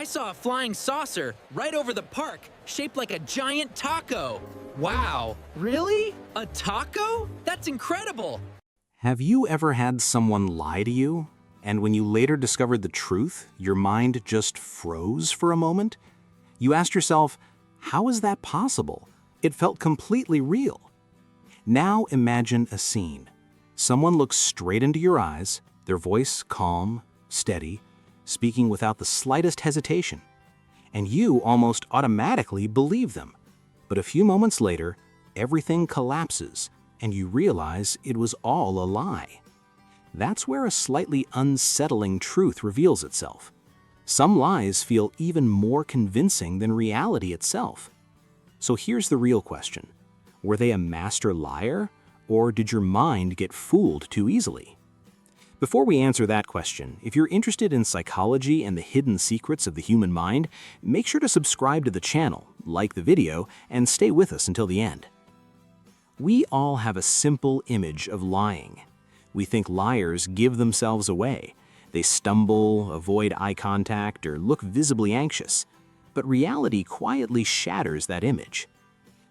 saw a flying saucer right over the park, shaped like a giant taco. Wow, really? A taco? That's incredible! Have you ever had someone lie to you, and when you later discovered the truth, your mind just froze for a moment? You asked yourself, how is that possible? It felt completely real. Now imagine a scene. Someone looks straight into your eyes, their voice calm, steady, speaking without the slightest hesitation. And you almost automatically believe them. But a few moments later, everything collapses, and you realize it was all a lie. That's where a slightly unsettling truth reveals itself. Some lies feel even more convincing than reality itself. So here's the real question. Were they a master liar, or did your mind get fooled too easily? Before we answer that question, if you're interested in psychology and the hidden secrets of the human mind, make sure to subscribe to the channel, like the video, and stay with us until the end. We all have a simple image of lying. We think liars give themselves away. They stumble, avoid eye contact, or look visibly anxious. But reality quietly shatters that image.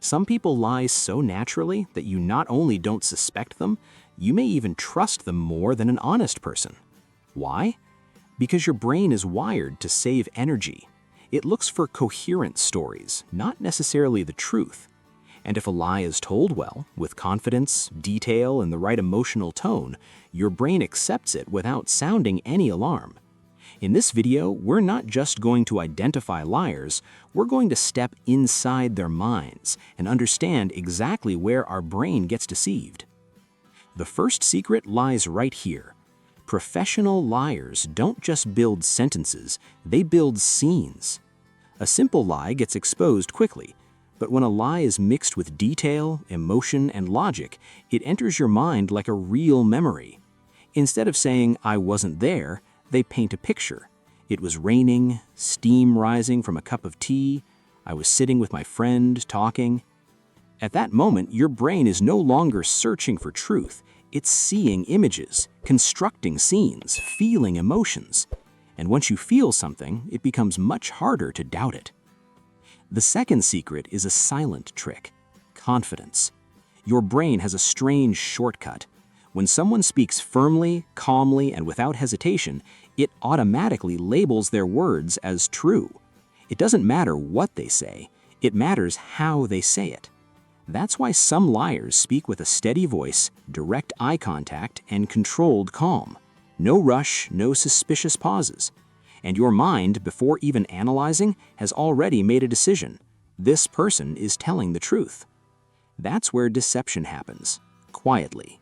Some people lie so naturally that you not only don't suspect them, you may even trust them more than an honest person. Why? Because your brain is wired to save energy. It looks for coherent stories, not necessarily the truth. And if a lie is told well, with confidence, detail, and the right emotional tone, your brain accepts it without sounding any alarm. In this video, we're not just going to identify liars, we're going to step inside their minds and understand exactly where our brain gets deceived. The first secret lies right here. Professional liars don't just build sentences, they build scenes. A simple lie gets exposed quickly, but when a lie is mixed with detail, emotion, and logic, it enters your mind like a real memory. Instead of saying, "I wasn't there," they paint a picture. It was raining, steam rising from a cup of tea, I was sitting with my friend talking. At that moment, your brain is no longer searching for truth. It's seeing images, constructing scenes, feeling emotions. And once you feel something, it becomes much harder to doubt it. The second secret is a silent trick: confidence. Your brain has a strange shortcut. When someone speaks firmly, calmly, and without hesitation, it automatically labels their words as true. It doesn't matter what they say, it matters how they say it. That's why some liars speak with a steady voice, direct eye contact, and controlled calm. No rush, no suspicious pauses. And your mind, before even analyzing, has already made a decision. This person is telling the truth. That's where deception happens, quietly.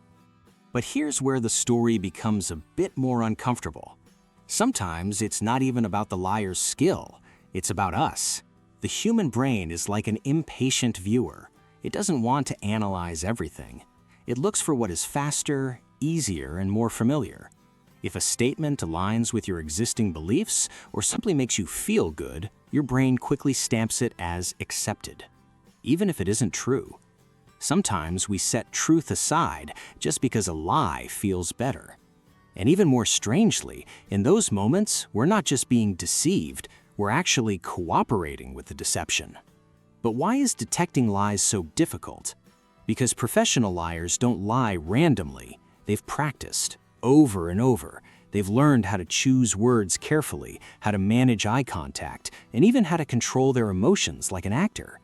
But here's where the story becomes a bit more uncomfortable. Sometimes it's not even about the liar's skill, it's about us. The human brain is like an impatient viewer. It doesn't want to analyze everything. It looks for what is faster, easier, and more familiar. If a statement aligns with your existing beliefs or simply makes you feel good, your brain quickly stamps it as accepted, even if it isn't true. Sometimes we set truth aside just because a lie feels better. And even more strangely, in those moments, we're not just being deceived, we're actually cooperating with the deception. But why is detecting lies so difficult? Because professional liars don't lie randomly. They've practiced over and over. They've learned how to choose words carefully, how to manage eye contact, and even how to control their emotions like an actor.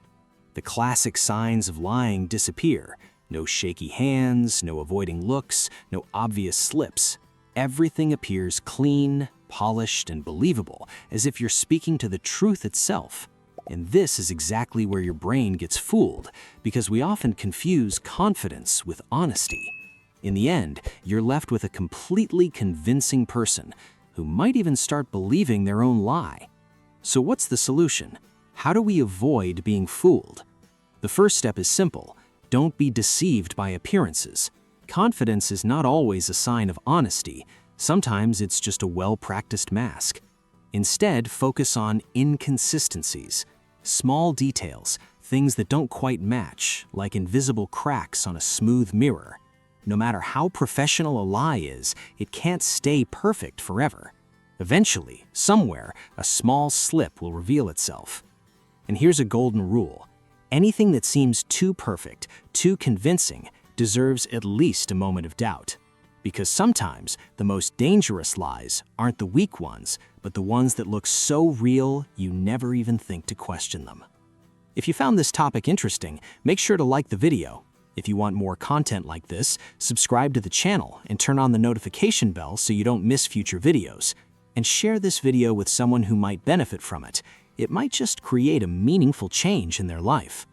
The classic signs of lying disappear. No shaky hands, no avoiding looks, no obvious slips. Everything appears clean, polished, and believable, as if you're speaking to the truth itself. And this is exactly where your brain gets fooled, because we often confuse confidence with honesty. In the end, you're left with a completely convincing person who might even start believing their own lie. So what's the solution? How do we avoid being fooled? The first step is simple. Don't be deceived by appearances. Confidence is not always a sign of honesty. Sometimes it's just a well-practiced mask. Instead, focus on inconsistencies, small details, things that don't quite match, like invisible cracks on a smooth mirror. No matter how professional a lie is, it can't stay perfect forever. Eventually, somewhere, a small slip will reveal itself. And here's a golden rule. Anything that seems too perfect, too convincing, deserves at least a moment of doubt. Because sometimes the most dangerous lies aren't the weak ones, but the ones that look so real you never even think to question them. If you found this topic interesting, make sure to like the video. If you want more content like this, subscribe to the channel and turn on the notification bell so you don't miss future videos. And share this video with someone who might benefit from it. It might just create a meaningful change in their life.